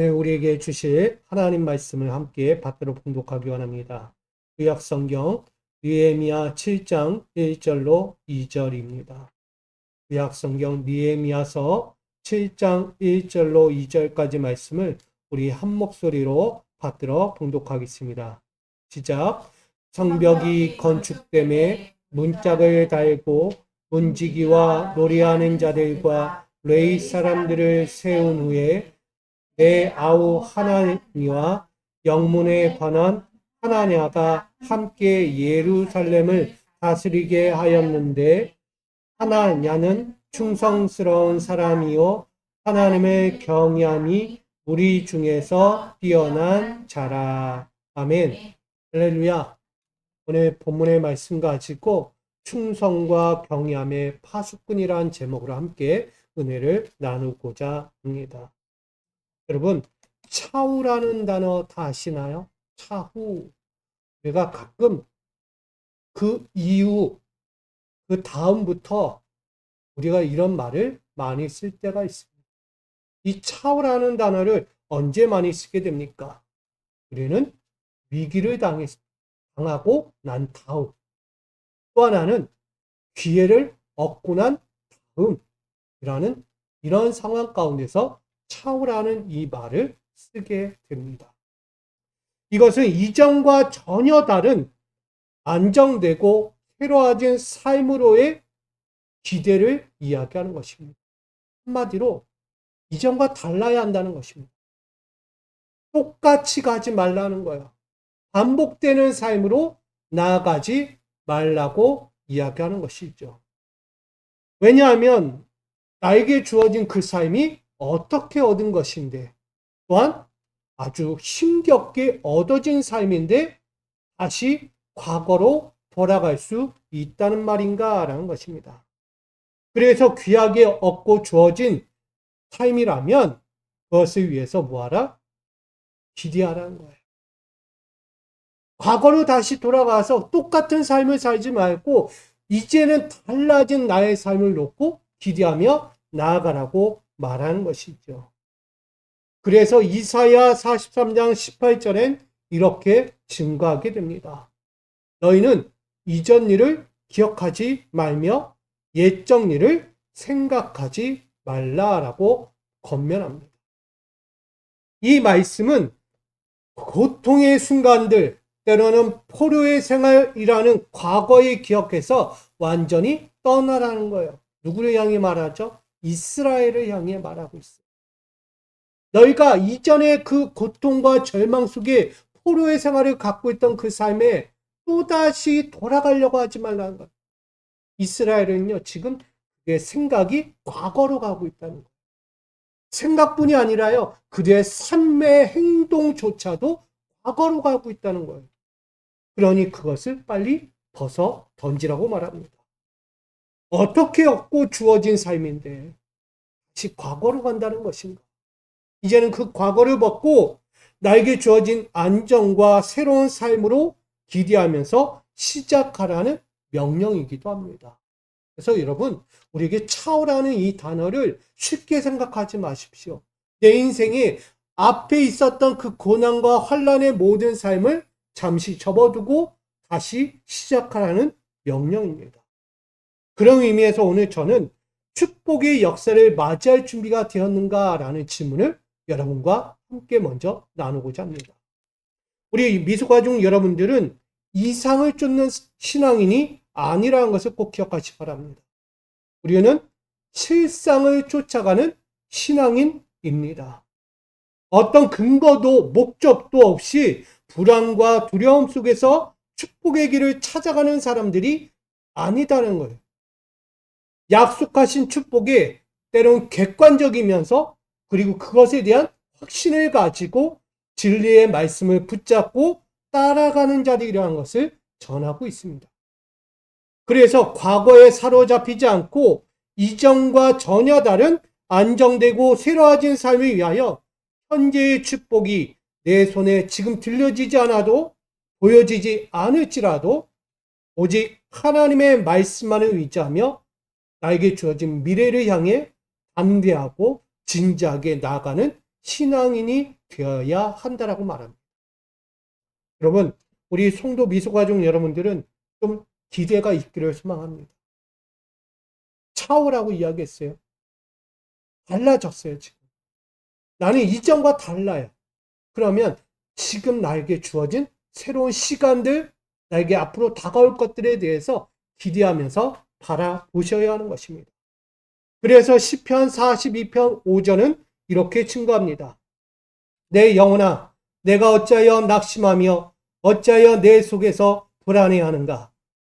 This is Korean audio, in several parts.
네, 우리에게 주실 하나님 말씀을 함께 받들어 봉독하기 원합니다. 구약성경 느헤미야 7장 1절로 2절입니다. 구약성경 느헤미야서 7장 1절로 2절까지 말씀을 우리 한 목소리로 받들어 봉독하겠습니다. 시작. 성벽이 건축됨에 문짝을 달고 문지기와 노래하는 자들과 레위 사람들을 세운 후에 내 아우 하나니와 영문에 관한 하나냐가 함께 예루살렘을 다스리게 하였는데 하나냐는 충성스러운 사람이요 하나님의 경외함이 우리 중에서 뛰어난 자라. 아멘. 할렐루야. 오늘 본문의 말씀 가지고 충성과 경외함의 파수꾼이라는 제목으로 함께 은혜를 나누고자 합니다. 여러분, 차후라는 단어 다 아시나요? 차후. 우리가 가끔 그 이후, 그 다음부터 우리가 이런 말을 많이 쓸 때가 있습니다. 이 차후라는 단어를 언제 많이 쓰게 됩니까? 우리는 위기를 당하고 난 다음, 또 하나는 기회를 얻고 난 다음이라는 이런 상황 가운데서 차후라는 이 말을 쓰게 됩니다. 이것은 이전과 전혀 다른 안정되고 새로워진 삶으로의 기대를 이야기하는 것입니다. 한마디로 이전과 달라야 한다는 것입니다. 똑같이 가지 말라는 거예요. 반복되는 삶으로 나아가지 말라고 이야기하는 것이죠. 왜냐하면 나에게 주어진 그 삶이 어떻게 얻은 것인데, 또한 아주 힘겹게 얻어진 삶인데 다시 과거로 돌아갈 수 있다는 말인가라는 것입니다. 그래서 귀하게 얻고 주어진 삶이라면 그것을 위해서 뭐하라? 기대하라는 거예요. 과거로 다시 돌아가서 똑같은 삶을 살지 말고 이제는 달라진 나의 삶을 놓고 기대하며 나아가라고 말하는 것이죠. 그래서 이사야 43장 18절엔 이렇게 증거하게 됩니다. 너희는 이전 일을 기억하지 말며 옛적 일을 생각하지 말라라고 권면합니다. 이 말씀은 고통의 순간들, 때로는 포로의 생활이라는 과거에 기억해서 완전히 떠나라는 거예요. 누구를 향해 말하죠? 이스라엘을 향해 말하고 있어요. 너희가 이전에 그 고통과 절망 속에 포로의 생활을 갖고 있던 그 삶에 또다시 돌아가려고 하지 말라는 거예요. 이스라엘은요, 지금 그의 생각이 과거로 가고 있다는 거예요. 생각뿐이 아니라요, 그들의 삶의 행동조차도 과거로 가고 있다는 거예요. 그러니 그것을 빨리 벗어 던지라고 말합니다. 어떻게 얻고 주어진 삶인데 다시 과거로 간다는 것인가? 이제는 그 과거를 벗고 나에게 주어진 안정과 새로운 삶으로 기대하면서 시작하라는 명령이기도 합니다. 그래서 여러분, 우리에게 차오라는 이 단어를 쉽게 생각하지 마십시오. 내 인생에 앞에 있었던 그 고난과 환난의 모든 삶을 잠시 접어두고 다시 시작하라는 명령입니다. 그런 의미에서 오늘 저는 축복의 역사를 맞이할 준비가 되었는가라는 질문을 여러분과 함께 먼저 나누고자 합니다. 우리 미소가족 여러분들은 이상을 쫓는 신앙인이 아니라는 것을 꼭 기억하시기 바랍니다. 우리는 실상을 쫓아가는 신앙인입니다. 어떤 근거도 목적도 없이 불안과 두려움 속에서 축복의 길을 찾아가는 사람들이 아니다는 거예요. 약속하신 축복이 때론 객관적이면서 그리고 그것에 대한 확신을 가지고 진리의 말씀을 붙잡고 따라가는 자들이라는 것을 전하고 있습니다. 그래서 과거에 사로잡히지 않고 이전과 전혀 다른 안정되고 새로워진 삶을 위하여 현재의 축복이 내 손에 지금 들려지지 않아도 보여지지 않을지라도 오직 하나님의 말씀만을 의지하며 나에게 주어진 미래를 향해 담대하고 진지하게 나아가는 신앙인이 되어야 한다라고 말합니다. 여러분, 우리 성도 미소가족 여러분들은 좀 기대가 있기를 소망합니다. 차오라고 이야기했어요. 달라졌어요, 지금. 나는 이전과 달라요. 그러면 지금 나에게 주어진 새로운 시간들, 나에게 앞으로 다가올 것들에 대해서 기대하면서 바라보셔야 하는 것입니다. 그래서 시편 42편 5절은 이렇게 증거합니다. 내 영혼아, 내가 어찌하여 낙심하며 어찌하여 내 속에서 불안해하는가?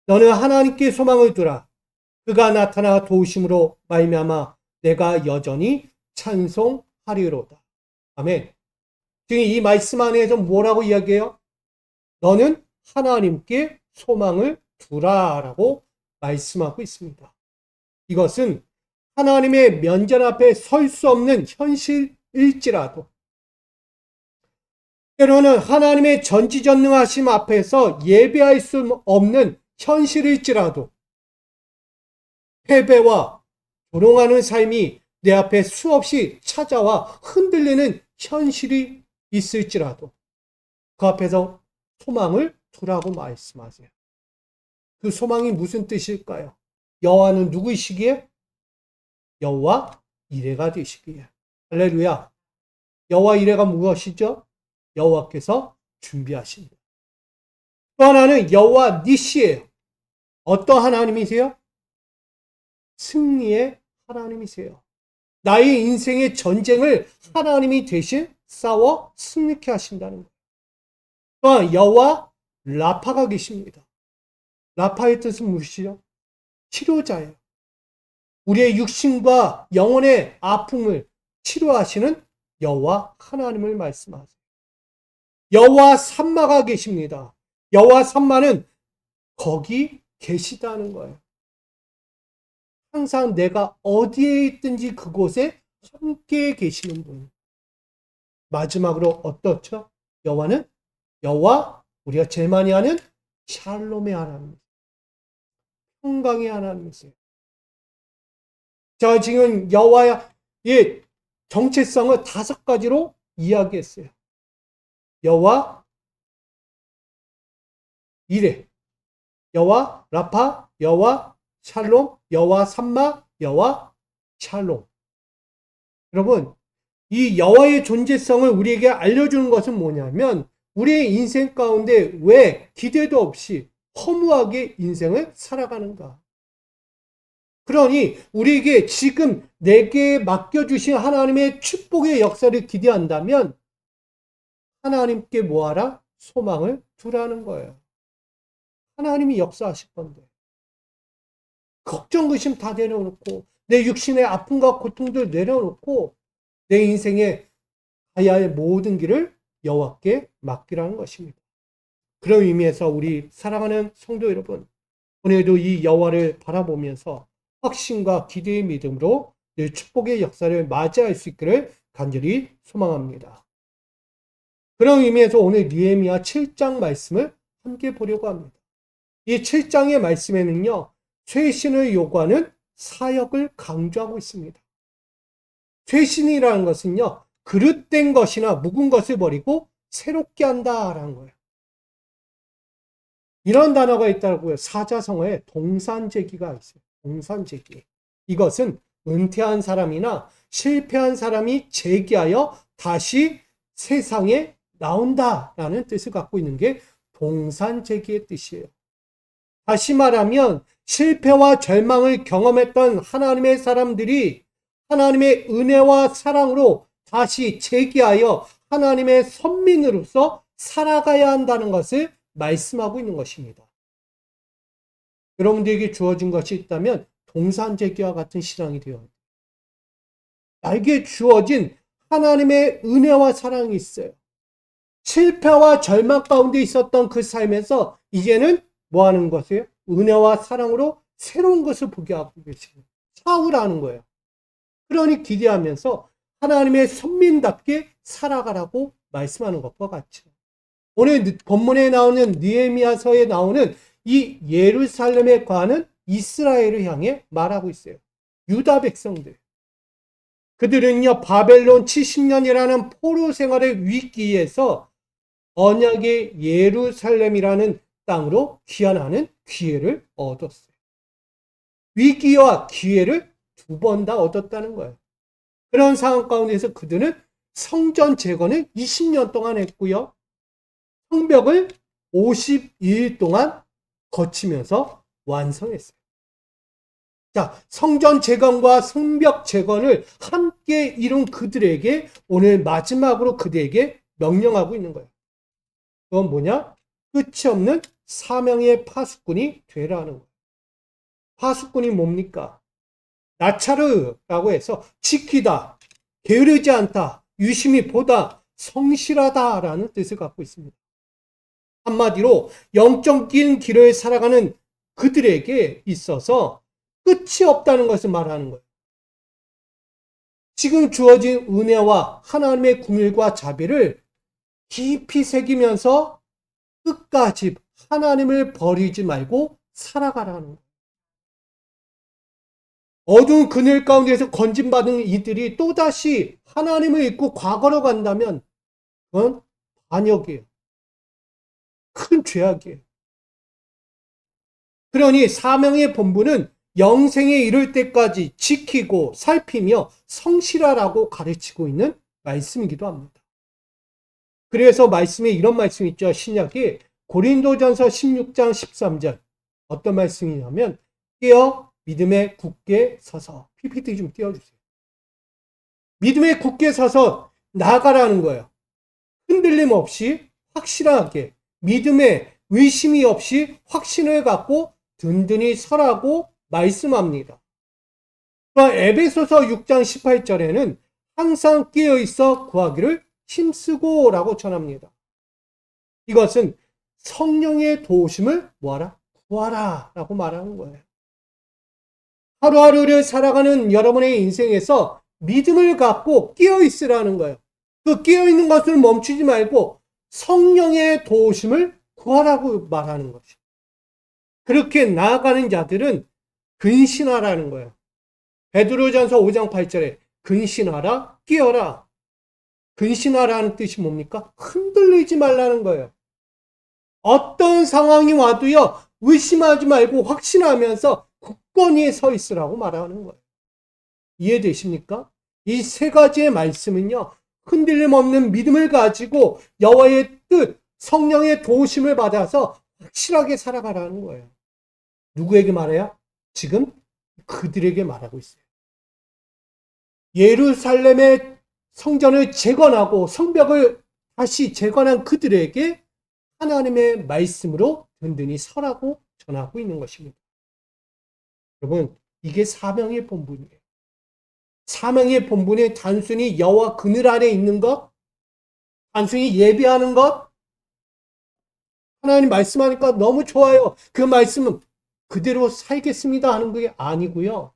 너는 하나님께 소망을 두라. 그가 나타나 도우심으로 말미암아 내가 여전히 찬송하리로다. 아멘. 지금 이 말씀 안에서 뭐라고 이야기해요? 너는 하나님께 소망을 두라라고 말씀하고 있습니다. 이것은 하나님의 면전 앞에 설 수 없는 현실일지라도, 때로는 하나님의 전지전능하심 앞에서 예배할 수 없는 현실일지라도, 패배와 조롱하는 삶이 내 앞에 수없이 찾아와 흔들리는 현실이 있을지라도 그 앞에서 소망을 두라고 말씀하세요. 그 소망이 무슨 뜻일까요? 여호와는 누구이시기에? 여호와 이레가 되시기에. 할렐루야. 여호와 이레가 무엇이죠? 여호와께서 준비하신다. 또 하나는 여호와 니시예요. 어떤 하나님이세요? 승리의 하나님이세요. 나의 인생의 전쟁을 하나님이 대신 싸워 승리케 하신다는 거예요. 또한 여호와 라파가 계십니다. 라파의 뜻은 무엇이죠? 치료자예요. 우리의 육신과 영혼의 아픔을 치료하시는 여호와 하나님을 말씀하세요. 여호와 삼마가 계십니다. 여호와 삼마는 거기 계시다는 거예요. 항상 내가 어디에 있든지 그곳에 함께 계시는 분. 마지막으로 어떻죠? 여호와는 여호와, 우리가 제일 많이 하는 샬롬의 하나님, 평강의 하나님이세요. 자, 지금 여호와의 정체성을 5가지로 이야기했어요. 여호와 이레, 여호와 라파, 여호와 샬롬, 여호와 삼마, 여호와 샬롬. 여러분, 이 여호와의 존재성을 우리에게 알려주는 것은 뭐냐면, 우리의 인생 가운데 왜 기대도 없이 허무하게 인생을 살아가는가? 그러니 우리에게 지금 내게 맡겨주신 하나님의 축복의 역사를 기대한다면 하나님께 뭐하라? 소망을 두라는 거예요. 하나님이 역사하실 건데. 걱정, 의심 다 내려놓고 내 육신의 아픔과 고통들 내려놓고 내 인생에 가야 할 모든 길을 여호와께 맡기라는 것입니다. 그런 의미에서 우리 사랑하는 성도 여러분, 오늘도 이 여호와를 바라보면서 확신과 기대의 믿음으로 늘 축복의 역사를 맞이할 수 있기를 간절히 소망합니다. 그런 의미에서 오늘 느헤미야 7장 말씀을 함께 보려고 합니다. 이 7장의 말씀에는요, 쇄신을 요구하는 사역을 강조하고 있습니다. 쇄신이라는 것은요, 그릇된 것이나 묵은 것을 버리고 새롭게 한다라는 거예요. 이런 단어가 있다고요. 사자성어에 동산제기가 있어요. 동산제기. 이것은 은퇴한 사람이나 실패한 사람이 재기하여 다시 세상에 나온다라는 뜻을 갖고 있는 게 동산제기의 뜻이에요. 다시 말하면 실패와 절망을 경험했던 하나님의 사람들이 하나님의 은혜와 사랑으로 다시 재기하여 하나님의 선민으로서 살아가야 한다는 것을 말씀하고 있는 것입니다. 여러분들에게 주어진 것이 있다면 동산제기와 같은 신앙이 되어야 돼요. 나에게 주어진 하나님의 은혜와 사랑이 있어요. 실패와 절망 가운데 있었던 그 삶에서 이제는 뭐 하는 것이에요? 은혜와 사랑으로 새로운 것을 보게 하고 계시는 사우라는 거예요. 그러니 기대하면서 하나님의 선민답게 살아가라고 말씀하는 것과 같죠. 오늘 본문에 나오는 느헤미야서에 나오는 이 예루살렘에 관한 이스라엘을 향해 말하고 있어요. 유다 백성들. 그들은요, 바벨론 70년이라는 포로 생활의 위기에서 언약의 예루살렘이라는 땅으로 귀환하는 기회를 얻었어요. 위기와 기회를 두 번 다 얻었다는 거예요. 그런 상황 가운데서 그들은 성전 재건을 20년 동안 했고요. 성벽을 52일 동안 거치면서 완성했어요. 자, 성전 재건과 성벽 재건을 함께 이룬 그들에게 오늘 마지막으로 그들에게 명령하고 있는 거예요. 그건 뭐냐? 끝이 없는 사명의 파수꾼이 되라는 거예요. 파수꾼이 뭡니까? 나차르라고 해서 지키다, 게으르지 않다, 유심히 보다, 성실하다라는 뜻을 갖고 있습니다. 한마디로 영적인 길을 살아가는 그들에게 있어서 끝이 없다는 것을 말하는 거예요. 지금 주어진 은혜와 하나님의 긍휼과 자비를 깊이 새기면서 끝까지 하나님을 버리지 말고 살아가라는 거예요. 어두운 그늘 가운데서 건진받은 이들이 또다시 하나님을 잊고 과거로 간다면 그건 반역이에요. 큰 죄악이에요. 그러니 사명의 본분은 영생에 이를 때까지 지키고 살피며 성실하라고 가르치고 있는 말씀이기도 합니다. 그래서 말씀에 이런 말씀이 있죠. 신약이 고린도전서 16장 13절 어떤 말씀이냐면 깨어 믿음에 굳게 서서 PPT 좀 띄워주세요. 믿음에 굳게 서서 나아가라는 거예요. 흔들림 없이 확실하게 믿음에 의심이 없이 확신을 갖고 든든히 서라고 말씀합니다. 에베소서 6장 18절에는 항상 깨어있어 구하기를 힘쓰고 라고 전합니다. 이것은 성령의 도우심을 뭐하라? 구하라 라고 말하는 거예요. 하루하루를 살아가는 여러분의 인생에서 믿음을 갖고 깨어있으라는 거예요. 그 깨어있는 것을 멈추지 말고 성령의 도우심을 구하라고 말하는 것이죠. 그렇게 나아가는 자들은 근신하라는 거예요. 베드로전서 5장 8절에 근신하라, 깨어라. 근신하라는 뜻이 뭡니까? 흔들리지 말라는 거예요. 어떤 상황이 와도요, 의심하지 말고 확신하면서 굳건히 서 있으라고 말하는 거예요. 이해되십니까? 이 세 가지의 말씀은요, 흔들림 없는 믿음을 가지고 여호와의 뜻, 성령의 도우심을 받아서 확실하게 살아가라는 거예요. 누구에게 말해요? 지금 그들에게 말하고 있어요. 예루살렘의 성전을 재건하고 성벽을 다시 재건한 그들에게 하나님의 말씀으로 든든히 서라고 전하고 있는 것입니다. 여러분, 이게 사명의 본분이에요. 사명의 본분이 단순히 여호와 그늘 아래 있는 것, 단순히 예배하는 것, 하나님 말씀하니까 너무 좋아요. 그 말씀은 그대로 살겠습니다 하는 게 아니고요.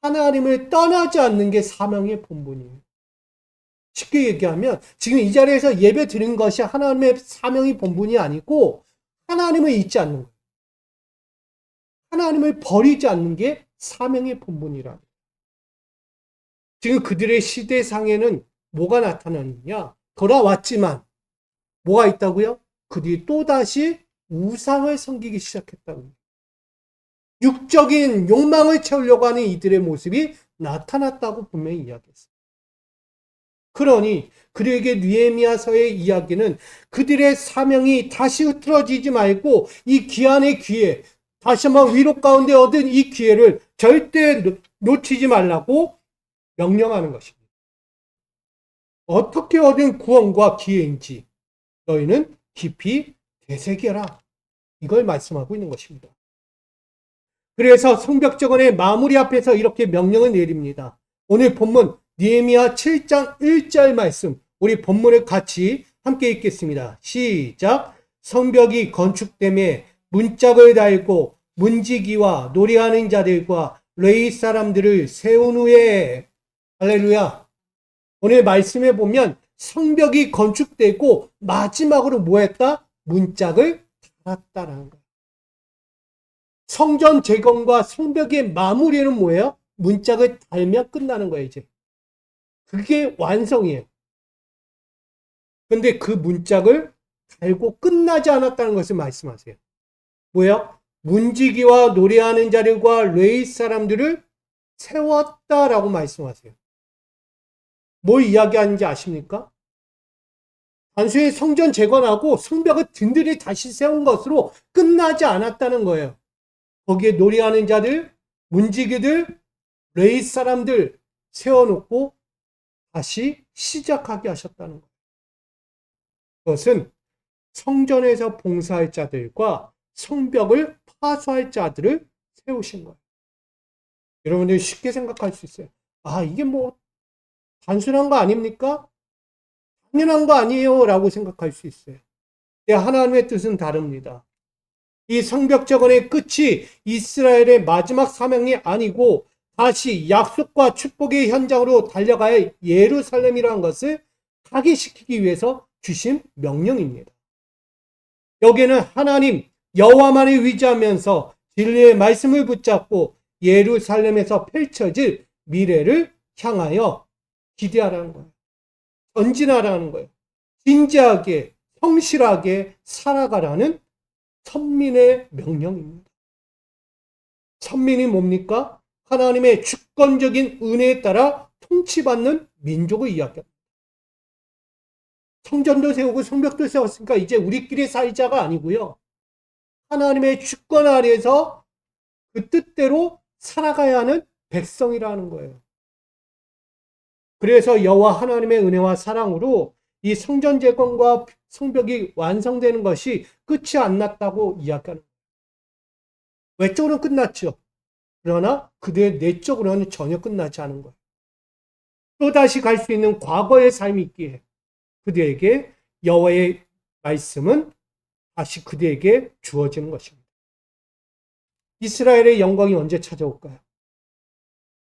하나님을 떠나지 않는 게 사명의 본분이에요. 쉽게 얘기하면 지금 이 자리에서 예배 드리는 것이 하나님의 사명의 본분이 아니고 하나님을 잊지 않는 거예요. 하나님을 버리지 않는 게 사명의 본분이라. 지금 그들의 시대상에는 뭐가 나타나느냐? 돌아왔지만 뭐가 있다고요? 그들이 또다시 우상을 섬기기 시작했다고. 육적인 욕망을 채우려고 하는 이들의 모습이 나타났다고 분명히 이야기했어요. 그러니 그들에게 느헤미야서의 이야기는 그들의 사명이 다시 흐트러지지 말고 이 기한의 기회, 다시 한번 위로 가운데 얻은 이 기회를 절대 놓치지 말라고 명령하는 것입니다. 어떻게 얻은 구원과 기회인지 너희는 깊이 되새겨라. 이걸 말씀하고 있는 것입니다. 그래서 성벽재건의 마무리 앞에서 이렇게 명령을 내립니다. 오늘 본문 느헤미야 7장 1절 말씀, 우리 본문을 같이 함께 읽겠습니다. 시작. 성벽이 건축됨에 문짝을 달고 문지기와 노래하는 자들과 레위 사람들을 세운 후에, 할렐루야. 오늘 말씀에 보면 성벽이 건축되고 마지막으로 뭐 했다? 문짝을 달았다라는 거예요. 성전 재건과 성벽의 마무리는 뭐예요? 문짝을 달면 끝나는 거예요, 이제. 그게 완성이에요. 근데 그 문짝을 달고 끝나지 않았다는 것을 말씀하세요. 뭐야? 문지기와 노래하는 자들과 레위 사람들을 세웠다라고 말씀하세요. 뭘 이야기하는지 아십니까? 단순히 성전 재건하고 성벽을 든든히 다시 세운 것으로 끝나지 않았다는 거예요. 거기에 노래하는 자들, 문지기들, 레위 사람들 세워놓고 다시 시작하게 하셨다는 거예요. 그것은 성전에서 봉사할 자들과 성벽을 파수할 자들을 세우신 거예요. 여러분들이 쉽게 생각할 수 있어요. 아, 이게 뭐 단순한 거 아닙니까? 당연한 거 아니에요 라고 생각할 수 있어요. 근데 하나님의 뜻은 다릅니다. 이 성벽 재건의 끝이 이스라엘의 마지막 사명이 아니고 다시 약속과 축복의 현장으로 달려가야 예루살렘이라는 것을 타개시키기 위해서 주신 명령입니다. 여기에는 하나님 여호와만을 의지하면서 진리의 말씀을 붙잡고 예루살렘에서 펼쳐질 미래를 향하여 기대하라는 거예요. 전진하라는 거예요. 진지하게 성실하게 살아가라는 선민의 명령입니다. 선민이 뭡니까? 하나님의 주권적인 은혜에 따라 통치받는 민족을 이야기합니다. 성전도 세우고 성벽도 세웠으니까 이제 우리끼리 살자가 아니고요. 하나님의 주권 아래에서 그 뜻대로 살아가야 하는 백성이라는 거예요. 그래서 여호와 하나님의 은혜와 사랑으로 이 성전 재건과 성벽이 완성되는 것이 끝이 안 났다고 이야기하는 거예요. 외적으로는 끝났죠. 그러나 그들의 내적으로는 전혀 끝나지 않은 거예요. 또다시 갈 수 있는 과거의 삶이 있기에 그들에게 여호와의 말씀은 다시 그들에게 주어지는 것입니다. 이스라엘의 영광이 언제 찾아올까요?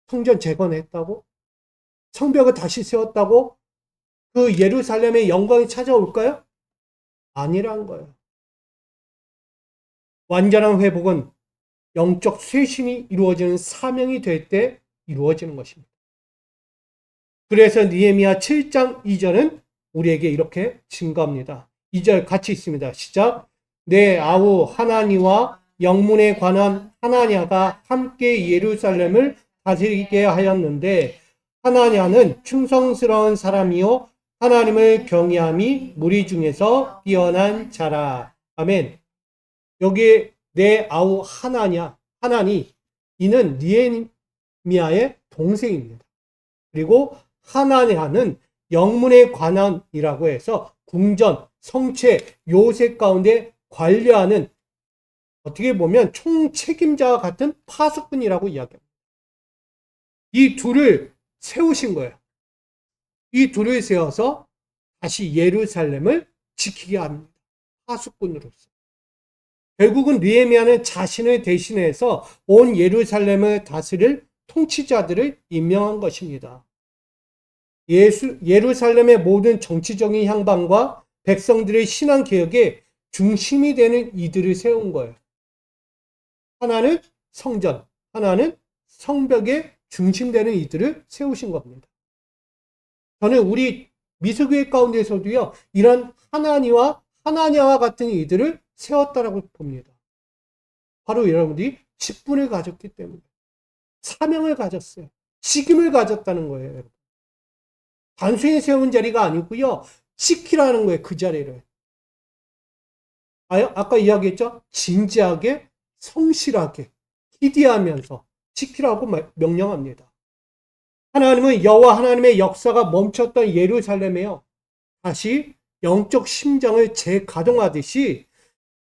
성전 재건했다고? 성벽을 다시 세웠다고? 그 예루살렘의 영광이 찾아올까요? 아니란 거예요. 완전한 회복은 영적 쇄신이 이루어지는 사명이 될 때 이루어지는 것입니다. 그래서 느헤미야 7장 2절은 우리에게 이렇게 증거합니다. 2절 같이 있습니다. 시작. 내 아우 하나니와 영문에 관한 하나냐가 함께 예루살렘을 다스리게 하였는데 하나냐는 충성스러운 사람이요 하나님을 경외함이 무리 중에서 뛰어난 자라. 아멘. 여기 내 아우 하나니 이는 느헤미야의 동생입니다. 그리고 하나냐는 영문의 관원이라고 해서 궁전, 성체, 요새 가운데 관리하는 어떻게 보면 총책임자와 같은 파수꾼이라고 이야기합니다. 이 둘을 세우신 거예요. 이 둘을 세워서 다시 예루살렘을 지키게 합니다. 파수꾼으로서. 결국은 느헤미야는 자신을 대신해서 온 예루살렘을 다스릴 통치자들을 임명한 것입니다. 예루살렘의 모든 정치적인 향방과 백성들의 신앙 개혁의 중심이 되는 이들을 세운 거예요. 하나는 성전, 하나는 성벽의 중심되는 이들을 세우신 겁니다. 저는 우리 미수교회 가운데서도요, 이런 하나냐와 같은 이들을 세웠다라고 봅니다. 바로 여러분들이 직분을 가졌기 때문에 사명을 가졌어요. 직임을 가졌다는 거예요. 단순히 세운 자리가 아니고요. 지키라는 거예요. 그 자리를. 아까 이야기했죠? 진지하게 성실하게 기대하면서 지키라고 명령합니다. 하나님은 여호와 하나님의 역사가 멈췄던 예루살렘에요. 다시 영적 심장을 재가동하듯이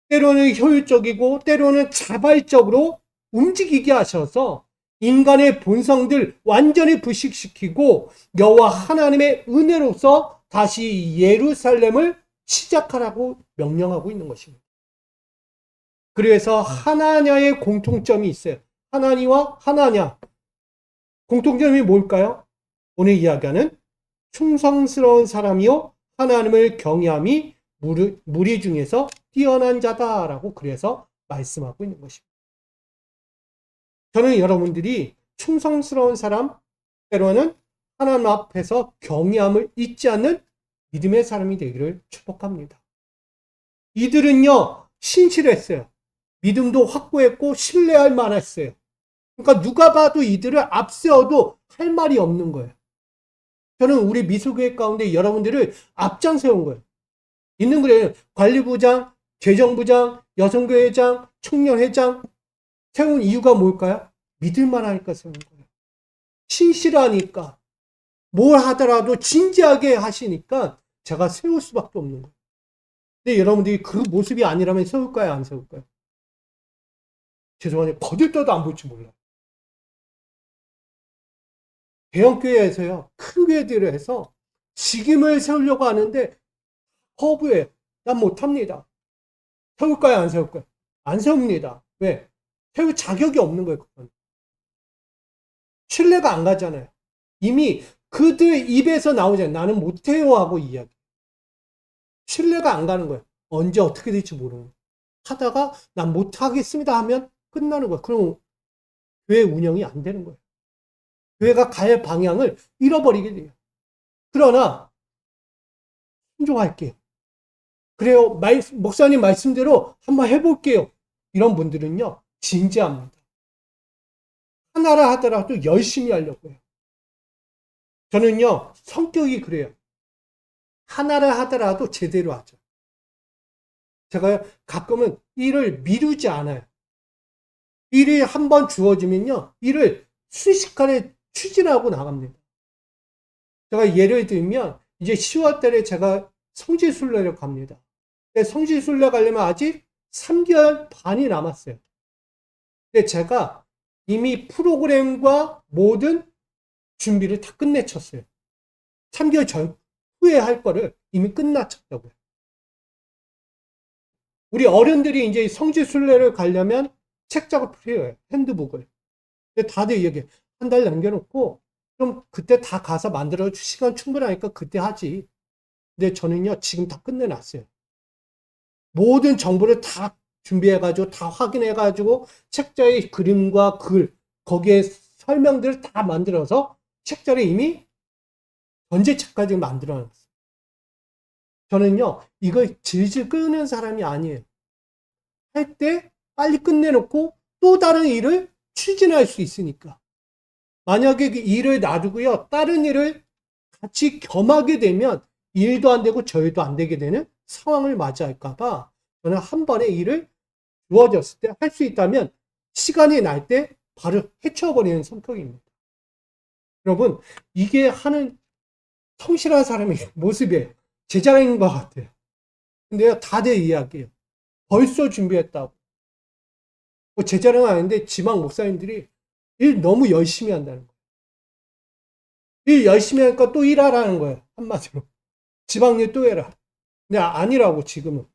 때로는 효율적이고 때로는 자발적으로 움직이게 하셔서 인간의 본성들 완전히 부식시키고 여호와 하나님의 은혜로서 다시 예루살렘을 시작하라고 명령하고 있는 것입니다. 그래서 하나냐의 공통점이 있어요. 하나니와 하나냐. 공통점이 뭘까요? 오늘 이야기하는 충성스러운 사람이요 하나님을 경외함이 무리 중에서 뛰어난 자다라고 그래서 말씀하고 있는 것입니다. 저는 여러분들이 충성스러운 사람, 때로는 하나님 앞에서 경외함을 잊지 않는 믿음의 사람이 되기를 축복합니다. 이들은요, 신실했어요. 믿음도 확고했고 신뢰할 만했어요. 그러니까 누가 봐도 이들을 앞세워도 할 말이 없는 거예요. 저는 우리 미술교회 가운데 여러분들을 앞장 세운 거예요. 있는 거예요. 관리부장, 재정부장, 여성교회장, 청년회장 세운 이유가 뭘까요? 믿을만 하니까 세운 거예요. 신실하니까. 뭘 하더라도 진지하게 하시니까 제가 세울 수밖에 없는 거예요. 근데 여러분들이 그 모습이 아니라면 세울까요? 안 세울까요? 죄송한데 거들떠도 안 볼지 몰라요. 대형교회에서요, 큰 교회들을 해서 직임을 세우려고 하는데 허브에 난 못합니다. 세울까요? 안 세울까요? 안 세웁니다. 왜? 세울 자격이 없는 거예요. 그건. 신뢰가 안 가잖아요. 이미 그들 입에서 나오잖아요. 나는 못해요 하고 이야기. 신뢰가 안 가는 거예요. 언제 어떻게 될지 모르는 거예요. 하다가 난 못하겠습니다 하면 끝나는 거예요. 그럼 교회 운영이 안 되는 거예요. 교회가 갈 방향을 잃어버리게 돼요. 그러나 순종할게요. 그래요. 목사님 말씀대로 한번 해볼게요. 이런 분들은요, 진지합니다. 하나를 하더라도 열심히 하려고 해요. 저는요, 성격이 그래요. 하나를 하더라도 제대로 하죠. 제가 가끔은 일을 미루지 않아요. 일이 한번 주어지면요, 일을 순식간에 추진하고 나갑니다. 제가 예를 들면, 이제 10월 달에 제가 성지순례를 갑니다. 성지순례 가려면 아직 3개월 반이 남았어요. 근데 제가 이미 프로그램과 모든 준비를 다 끝내쳤어요. 3개월 전 후에 할 거를 이미 끝마쳤다고요. 우리 어른들이 이제 성지순례를 가려면 책 작업을 해요. 핸드북을. 근데 다들 얘기해. 한 달 남겨놓고 그럼 그때 다 가서 만들어 시간 충분하니까 그때 하지. 근데 저는요, 지금 다 끝내놨어요. 모든 정보를 다 준비해가지고, 다 확인해가지고, 책자의 그림과 글, 거기에 설명들을 다 만들어서 책자를 이미 전제책까지 만들어놨어요. 저는요, 이걸 질질 끄는 사람이 아니에요. 할 때 빨리 끝내놓고 또 다른 일을 추진할 수 있으니까. 만약에 그 일을 놔두고요, 다른 일을 같이 겸하게 되면 일도 안 되고 저희도 안 되게 되는 상황을 맞이할까봐 저는 한 번에 일을 주어졌을 때 할 수 있다면 시간이 날 때 바로 해쳐버리는 성격입니다. 여러분, 이게 하는 성실한 사람의 모습이에요. 제 자랑인 것 같아요. 근데요, 다들 이야기해요. 벌써 준비했다고. 제 자랑은 아닌데 지방 목사님들이 일 너무 열심히 한다는 거예요. 일 열심히 하니까 또 일하라는 거예요. 한마디로. 지방일 또 해라. 근데 아니라고 지금은.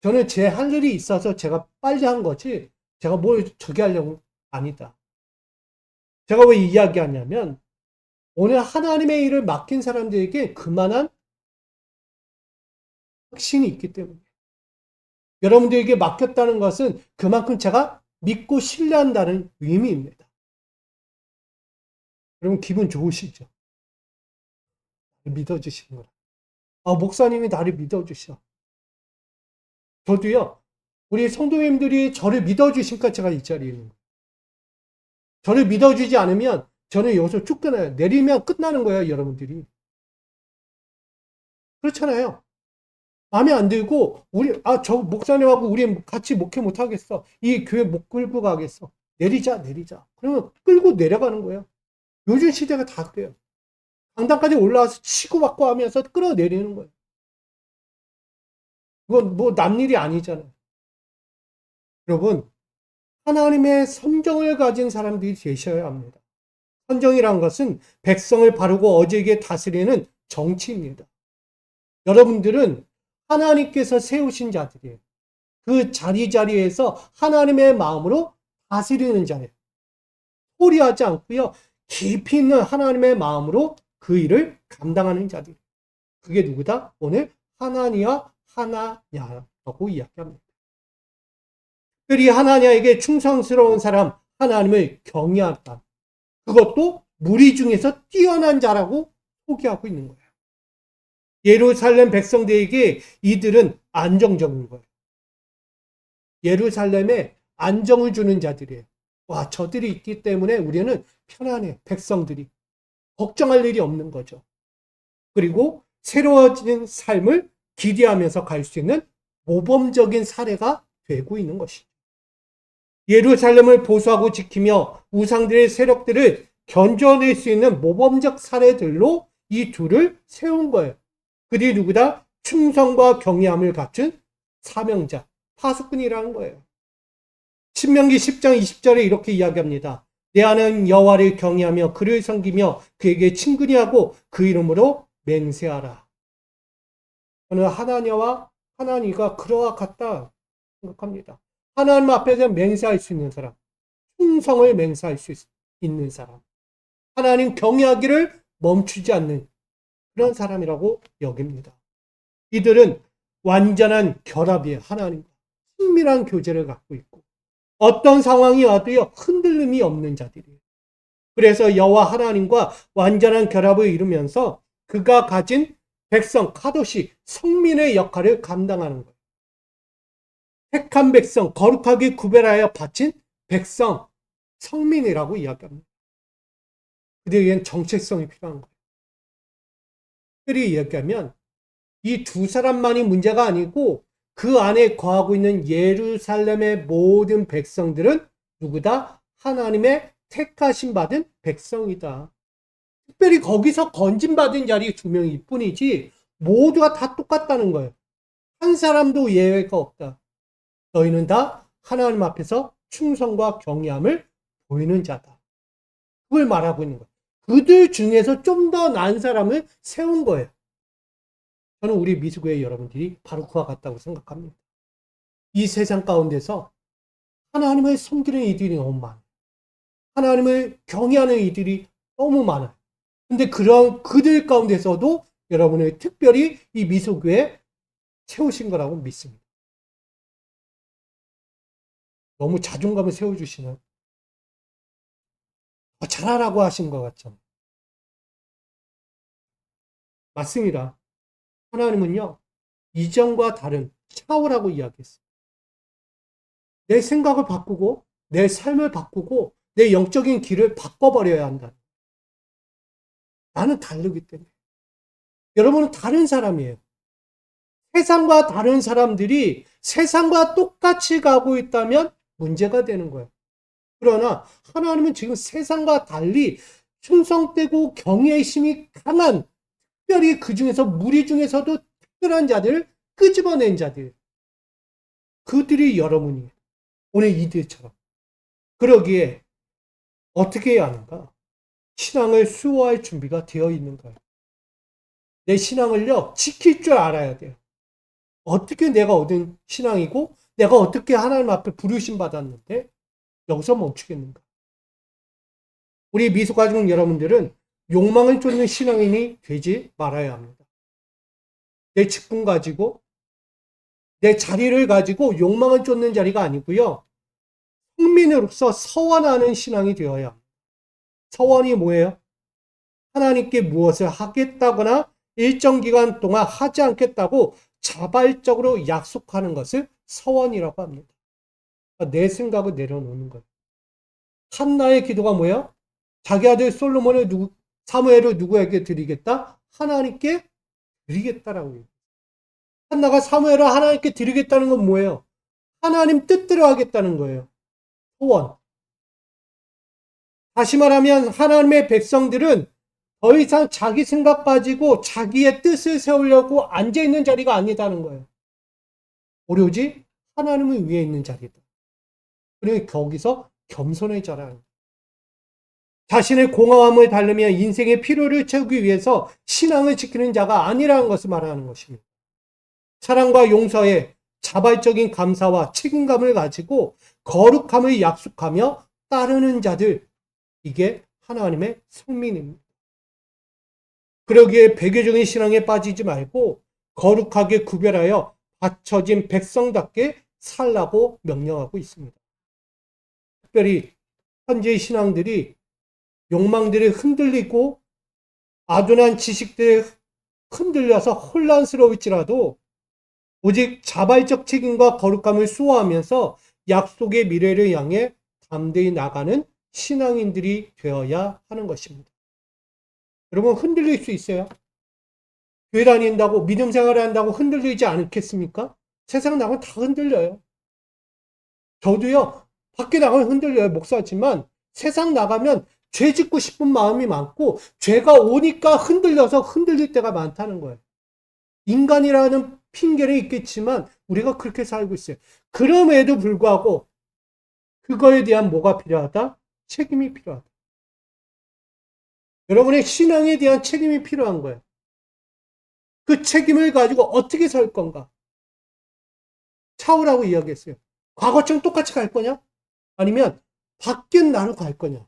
저는 제 할 일이 있어서 제가 빨리 한 거지 제가 뭘 저기 하려고 아니다. 제가 왜 이야기하냐면 오늘 하나님의 일을 맡긴 사람들에게 그만한 확신이 있기 때문에 여러분들에게 맡겼다는 것은 그만큼 제가 믿고 신뢰한다는 의미입니다. 여러분 기분 좋으시죠? 믿어주시는 거라. 목사님이 나를 믿어주셔. 저도요, 우리 성도님들이 저를 믿어주시니까 제가 이 자리에 있는 거예요. 저를 믿어주지 않으면 저는 여기서 쫓겨나요. 내리면 끝나는 거예요, 여러분들이. 그렇잖아요. 마음에 안 들고, 저 목사님하고 우리 같이 목회 못 하겠어. 이 교회 못 끌고 가겠어. 내리자. 그러면 끌고 내려가는 거예요. 요즘 시대가 다 그래요. 강당까지 올라와서 치고받고 하면서 끌어내리는 거예요. 그건 뭐 남일이 아니잖아요. 여러분, 하나님의 선정을 가진 사람들이 되셔야 합니다. 선정이란 것은 백성을 바르고 어지게 다스리는 정치입니다. 여러분들은 하나님께서 세우신 자들이에요. 그 자리에서 하나님의 마음으로 다스리는 자예요. 소리 하지 않고요. 깊이 있는 하나님의 마음으로 그 일을 감당하는 자들. 그게 누구다? 오늘 하나니아 하나냐라고 이야기합니다. 특별히 하나냐에게 충성스러운 사람, 하나님을 경외한다. 그것도 무리 중에서 뛰어난 자라고 소개하고 있는 거예요. 예루살렘 백성들에게 이들은 안정적인 거예요. 예루살렘에 안정을 주는 자들이에요. 와, 저들이 있기 때문에 우리는 편안해. 백성들이. 걱정할 일이 없는 거죠. 그리고 새로워지는 삶을 기대하면서 갈 수 있는 모범적인 사례가 되고 있는 것이죠. 예루살렘을 보수하고 지키며 우상들의 세력들을 견뎌낼 수 있는 모범적 사례들로 이 둘을 세운 거예요. 그들이 누구다? 충성과 경외함을 갖춘 사명자, 파수꾼이라는 거예요. 신명기 10장 20절에 이렇게 이야기합니다. 내 하나님 여호와를 경외하며 그를 섬기며 그에게 친근히 하고 그 이름으로 맹세하라. 저는 하나님과 하나님과 그와 같다 생각합니다. 하나님 앞에서 맹세할 수 있는 사람, 충성을 맹세할 수 있는 사람, 하나님 경외하기를 멈추지 않는 그런 사람이라고 여깁니다. 이들은 완전한 결합이에요. 하나님과 친밀한 교제를 갖고 있고 어떤 상황이 와도요 흔들림이 없는 자들이에요. 그래서 여호와 하나님과 완전한 결합을 이루면서 그가 가진 백성 카도시 성민의 역할을 감당하는 거예요. 택한 백성 거룩하게 구별하여 바친 백성 성민이라고 이야기합니다. 그들에겐 정체성이 필요한 거예요. 특별히 이야기하면 이 두 사람만이 문제가 아니고 그 안에 거하고 있는 예루살렘의 모든 백성들은 누구다? 하나님의 택하심 받은 백성이다. 특별히 거기서 건진받은 자리 두 명일 뿐이지 모두가 다 똑같다는 거예요. 한 사람도 예외가 없다. 너희는 다 하나님 앞에서 충성과 경외함을 보이는 자다. 그걸 말하고 있는 거예요. 그들 중에서 좀 더 나은 사람을 세운 거예요. 저는 우리 미수교회 여러분들이 바로 그와 같다고 생각합니다. 이 세상 가운데서 하나님을 섬기는 이들이 너무 많아요. 하나님을 경외하는 이들이 너무 많아요. 근데 그런 그들 가운데서도 여러분을 특별히 이 미수교회에 세우신 거라고 믿습니다. 너무 자존감을 세워주시는 잘하라고 하신 것 같죠. 맞습니다. 하나님은요 이전과 다른 샤워라고 이야기했어요. 내 생각을 바꾸고 내 삶을 바꾸고 내 영적인 길을 바꿔버려야 한다. 나는 다르기 때문에. 여러분은 다른 사람이에요. 세상과 다른 사람들이 세상과 똑같이 가고 있다면 문제가 되는 거예요. 그러나 하나님은 지금 세상과 달리 충성되고 경외심이 강한 특별히 그 중에서 무리 중에서도 특별한 자들을 끄집어낸 자들. 그들이 여러분이에요. 오늘 이들처럼. 그러기에 어떻게 해야 하는가? 신앙을 수호할 준비가 되어 있는 거예요. 내 신앙을요, 지킬 줄 알아야 돼요. 어떻게 내가 얻은 신앙이고, 내가 어떻게 하나님 앞에 부르심 받았는데, 여기서 멈추겠는가? 우리 미소가족 여러분들은 욕망을 쫓는 신앙인이 되지 말아야 합니다. 내 직분 가지고, 내 자리를 가지고 욕망을 쫓는 자리가 아니고요. 국민으로서 서원하는 신앙이 되어야 합니다. 서원이 뭐예요? 하나님께 무엇을 하겠다거나 일정 기간 동안 하지 않겠다고 자발적으로 약속하는 것을 서원이라고 합니다. 내 생각을 내려놓는 거예요. 한나의 기도가 뭐예요? 자기 아들 솔로몬을 사무엘을 누구에게 드리겠다? 하나님께 드리겠다라고 해요. 한나가 사무엘을 하나님께 드리겠다는 건 뭐예요? 하나님 뜻대로 하겠다는 거예요. 소원. 다시 말하면 하나님의 백성들은 더 이상 자기 생각 가지고 자기의 뜻을 세우려고 앉아있는 자리가 아니다는 거예요. 오로지 하나님을 위해 있는 자리다. 그리고 거기서 겸손해져라. 자신의 공허함을 달래며 인생의 필요를 채우기 위해서 신앙을 지키는 자가 아니라는 것을 말하는 것입니다. 사랑과 용서에 자발적인 감사와 책임감을 가지고 거룩함을 약속하며 따르는 자들, 이게 하나님의 성민입니다. 그러기에 배교적인 신앙에 빠지지 말고 거룩하게 구별하여 바쳐진 백성답게 살라고 명령하고 있습니다. 특별히 현재의 신앙들이 욕망들이 흔들리고 아둔한 지식들에 흔들려서 혼란스러울지라도 오직 자발적 책임과 거룩함을 수호하면서 약속의 미래를 향해 담대히 나가는 신앙인들이 되어야 하는 것입니다. 여러분, 흔들릴 수 있어요. 교회 다닌다고, 믿음 생활을 한다고 흔들리지 않겠습니까? 세상 나가면 다 흔들려요. 저도요, 밖에 나가면 흔들려요, 목사지만. 세상 나가면 죄 짓고 싶은 마음이 많고, 죄가 오니까 흔들려서 흔들릴 때가 많다는 거예요. 인간이라는 핑계는 있겠지만, 우리가 그렇게 살고 있어요. 그럼에도 불구하고, 그거에 대한 뭐가 필요하다? 책임이 필요하다. 여러분의 신앙에 대한 책임이 필요한 거예요. 그 책임을 가지고 어떻게 살 건가? 차오라고 이야기했어요. 과거처럼 똑같이 갈 거냐? 아니면 바뀐 나로 갈 거냐?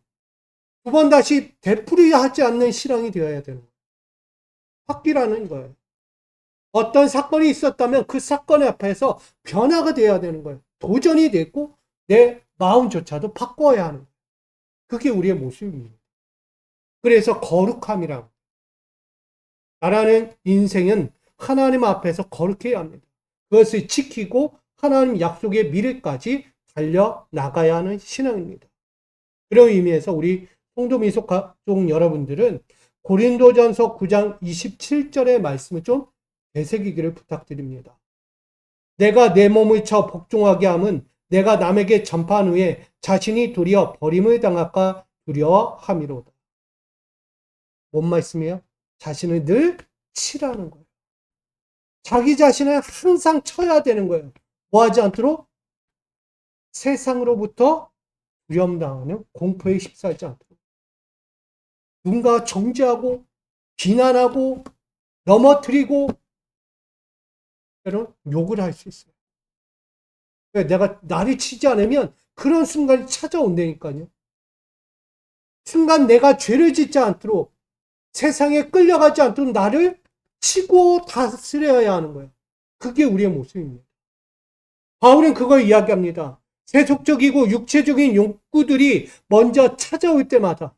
두 번 다시 되풀이하지 않는 신앙이 되어야 되는 거예요. 바뀌라는 거예요. 어떤 사건이 있었다면 그 사건 앞에서 변화가 되어야 되는 거예요. 도전이 됐고 내 마음조차도 바꿔야 하는 거예요. 그게 우리의 모습입니다. 그래서 거룩함이라고. 나라는 인생은 하나님 앞에서 거룩해야 합니다. 그것을 지키고 하나님 약속의 미래까지 달려나가야 하는 신앙입니다. 그런 의미에서 우리 성도 미속 가족 여러분들은 고린도전서 9장 27절의 말씀을 좀 되새기기를 부탁드립니다. 내가 내 몸을 쳐 복종하게 함은 내가 남에게 전파한 후에 자신이 도리어 버림을 당할까 두려워함이로다. 뭔 말씀이에요? 자신을 늘 치라는 거예요. 자기 자신을 항상 쳐야 되는 거예요. 뭐 하지 않도록? 세상으로부터 두려움당하는 공포에 휩싸이지 않도록. 누군가 정죄하고 비난하고 넘어뜨리고 때로는 욕을 할 수 있어요. 내가 나를 치지 않으면 그런 순간이 찾아온다니까요. 순간 내가 죄를 짓지 않도록 세상에 끌려가지 않도록 나를 치고 다스려야 하는 거예요. 그게 우리의 모습입니다. 바울은 그걸 이야기합니다. 세속적이고 육체적인 욕구들이 먼저 찾아올 때마다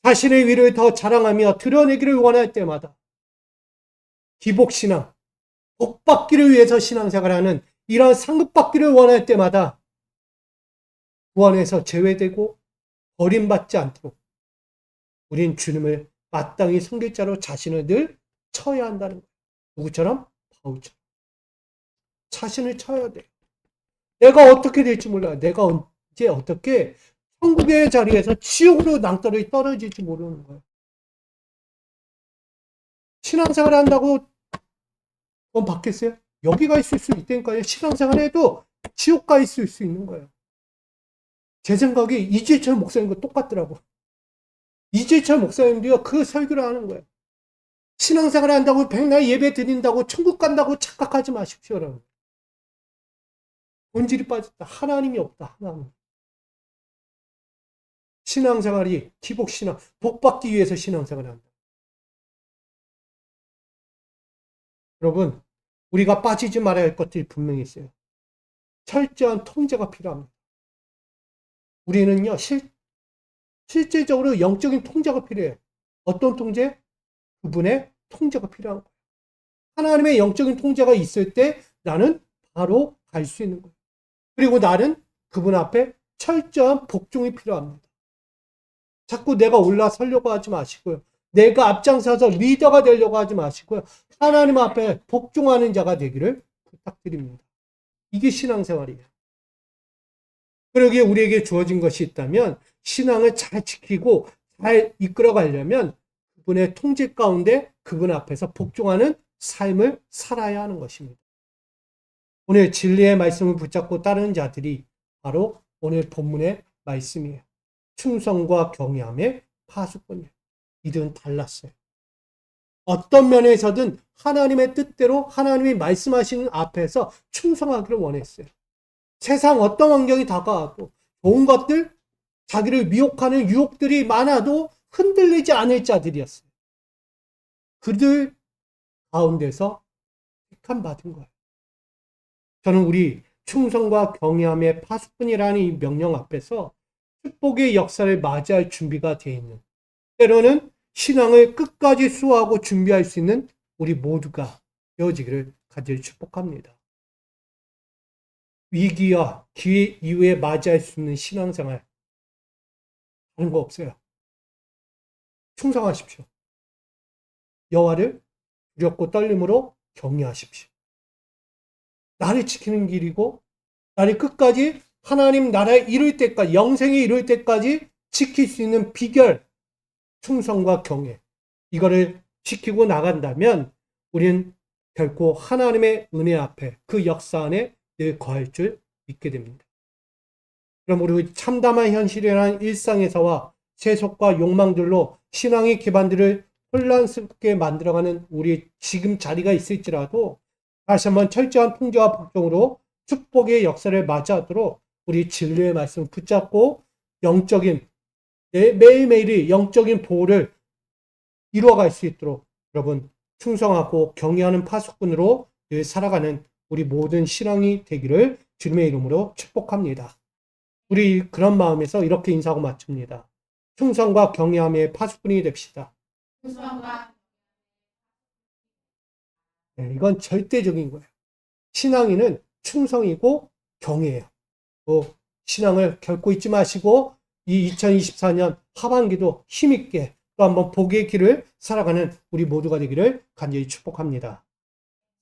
자신의 위를 더 자랑하며 드러내기를 원할 때마다 기복신앙, 복받기를 위해서 신앙생활하는 이런 상급받기를 원할 때마다 구원에서 제외되고 버림받지 않도록 우린 주님을 마땅히 섬길 자로 자신을 늘 쳐야 한다는 거예요. 누구처럼? 바울처럼. 자신을 쳐야 돼. 내가 어떻게 될지 몰라요. 내가 언제 어떻게 천국의 자리에서 지옥으로 낭떠러지 떨어질지 모르는 거예요. 신앙생활 한다고 돈 받겠어요? 여기가 있을 수 있다니까요. 신앙생활 해도 지옥 가 있을 수 있는 거예요. 제 생각에 이재철 목사님과 똑같더라고. 이재철 목사님도요, 그 설교를 하는 거예요. 신앙생활 한다고 백날 예배 드린다고 천국 간다고 착각하지 마십시오. 본질이 빠졌다. 하나님이 없다. 하나님. 신앙생활이 기복신앙, 복받기 위해서 신앙생활을 한다. 여러분, 우리가 빠지지 말아야 할 것들이 분명히 있어요. 철저한 통제가 필요합니다. 우리는요, 실제적으로 영적인 통제가 필요해요. 어떤 통제? 그분의 통제가 필요한 거예요. 하나님의 영적인 통제가 있을 때 나는 바로 갈 수 있는 거예요. 그리고 나는 그분 앞에 철저한 복종이 필요합니다. 자꾸 내가 올라서려고 하지 마시고요. 내가 앞장서서 리더가 되려고 하지 마시고요. 하나님 앞에 복종하는 자가 되기를 부탁드립니다. 이게 신앙생활이에요. 그러기에 우리에게 주어진 것이 있다면 신앙을 잘 지키고 잘 이끌어 가려면 그분의 통제 가운데 그분 앞에서 복종하는 삶을 살아야 하는 것입니다. 오늘 진리의 말씀을 붙잡고 따르는 자들이 바로 오늘 본문의 말씀이에요. 충성과 경외함의 파수꾼이에요. 이들은 달랐어요. 어떤 면에서든 하나님의 뜻대로 하나님이 말씀하시는 앞에서 충성하기를 원했어요. 세상 어떤 환경이 다가와도 좋은 것들, 자기를 미혹하는 유혹들이 많아도 흔들리지 않을 자들이었어요. 그들 가운데서 택함 받은 거예요. 저는 우리 충성과 경외함의 파수꾼이라는 이 명령 앞에서 축복의 역사를 맞이할 준비가 되어 있는, 때로는 신앙을 끝까지 수호하고 준비할 수 있는 우리 모두가 되어지기를 간절히 축복합니다. 위기와 기회 이후에 맞이할 수 있는 신앙생활, 다른 거 없어요. 충성하십시오. 여호와를 두렵고 떨림으로 경외하십시오. 나를 지키는 길이고 나를 끝까지 하나님 나라에 이룰 때까지, 영생에 이룰 때까지 지킬 수 있는 비결, 충성과 경외, 이거를 지키고 나간다면 우리는 결코 하나님의 은혜 앞에, 그 역사 안에 늘 거할 줄 믿게 됩니다. 그럼 우리 참담한 현실이라는 일상에서와 세속과 욕망들로 신앙의 기반들을 혼란스럽게 만들어가는 우리 지금 자리가 있을지라도 다시 한번 철저한 통제와 복종으로 축복의 역사를 맞이하도록 우리 진리의 말씀을 붙잡고 영적인, 매일매일의 영적인 보호를 이루어갈 수 있도록 여러분 충성하고 경외하는 파수꾼으로 늘 살아가는 우리 모든 신앙이 되기를 주님의 이름으로 축복합니다. 우리 그런 마음에서 이렇게 인사하고 마칩니다. 충성과 경외함의 파수꾼이 됩시다. 네, 이건 절대적인 거예요. 신앙인은 충성이고 경외예요. 신앙을 결코 잊지 마시고 이 2024년 하반기도 힘있게 또 한번 복의 길을 살아가는 우리 모두가 되기를 간절히 축복합니다.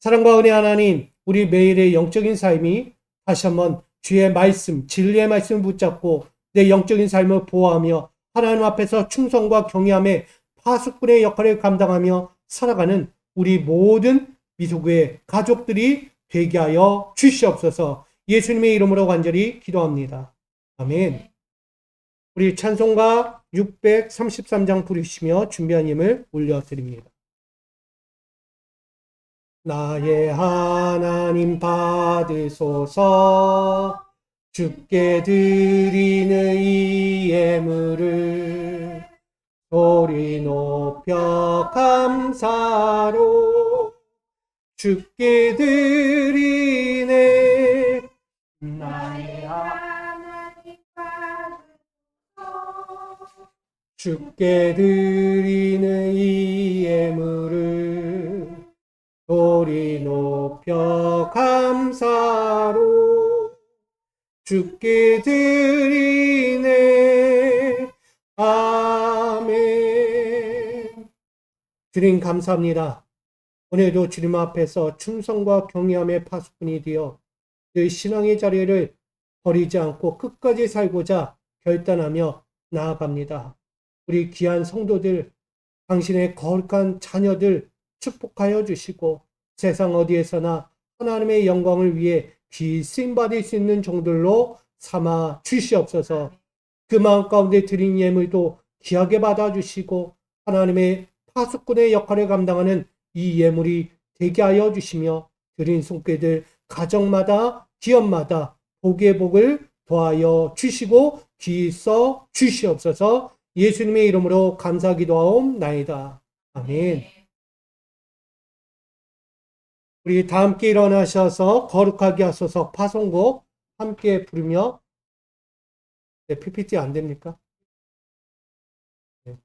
사랑과 은혜 하나님, 우리 매일의 영적인 삶이 다시 한번 주의 말씀, 진리의 말씀을 붙잡고 내 영적인 삶을 보호하며 하나님 앞에서 충성과 경외함의 파수꾼의 역할을 감당하며 살아가는 우리 모든 미소교회 가족들이 되게 하여 주시옵소서. 예수님의 이름으로 간절히 기도합니다. 아멘. 우리 찬송가 633장 부르시며 준비한 힘을 올려드립니다. 나의 하나님 받으소서, 주께 드리는 이 예물을 소리 높여 감사로 주께 드리네. 나의 하나님 받으소서, 주께 드리는 이 예물을 소리 높여 감사로 주께 드리네. 아멘. 주님 감사합니다. 오늘도 주님 앞에서 충성과 경외함의 파수꾼이 되어 늘 신앙의 자리를 버리지 않고 끝까지 살고자 결단하며 나아갑니다. 우리 귀한 성도들, 당신의 거룩한 자녀들 축복하여 주시고 세상 어디에서나 하나님의 영광을 위해 귀히 쓰임받을 수 있는 종들로 삼아 주시옵소서. 그 마음 가운데 드린 예물도 귀하게 받아주시고 하나님의 파수꾼의 역할을 감당하는 이 예물이 되게 하여 주시며 드린 손길들 가정마다 기업마다 복의 복을 더하여 주시고 귀히 써 주시옵소서. 예수님의 이름으로 감사 기도하옵나이다. 아멘. 우리 다 함께 일어나셔서 거룩하게 하소서 파송곡 함께 부르며, 네, PPT 안 됩니까? 네.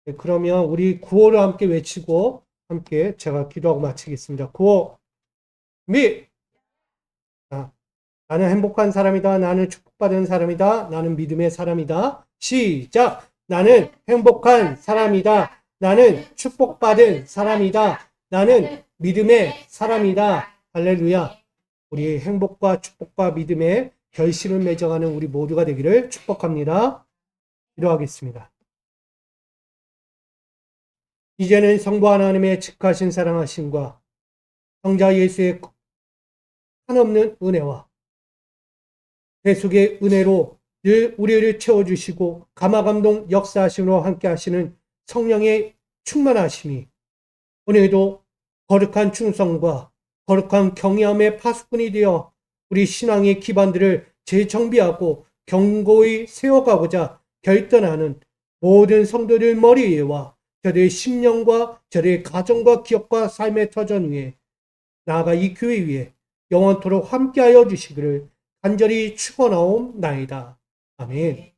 네, 그러면 우리 구호를 함께 외치고 함께 제가 기도하고 마치겠습니다. 구호 미! 나는 행복한 사람이다. 나는 축복받은 사람이다. 나는 믿음의 사람이다. 시작! 나는 행복한 사람이다. 나는 축복받은 사람이다. 나는 믿음의 사람이다. 할렐루야. 우리 행복과 축복과 믿음의 결실을 맺어가는 우리 모두가 되기를 축복합니다. 기도하겠습니다. 이제는 성부 하나님의 직하신 사랑하심과 성자 예수의 한없는 은혜와 대속의 은혜로 늘 우리를 채워주시고 감화감동 역사하심으로 함께 하시는 성령의 충만하심이 오늘도 거룩한 충성과 거룩한 경외함의 파수꾼이 되어 우리 신앙의 기반들을 재정비하고 견고히 세워가고자 결단하는 모든 성도들 머리 위에와 저들의 심령과 저들의 가정과 기업과 삶의 터전 위에 나아가 이 교회 위에 영원토록 함께하여 주시기를 간절히 축원하옵나이다. 아멘.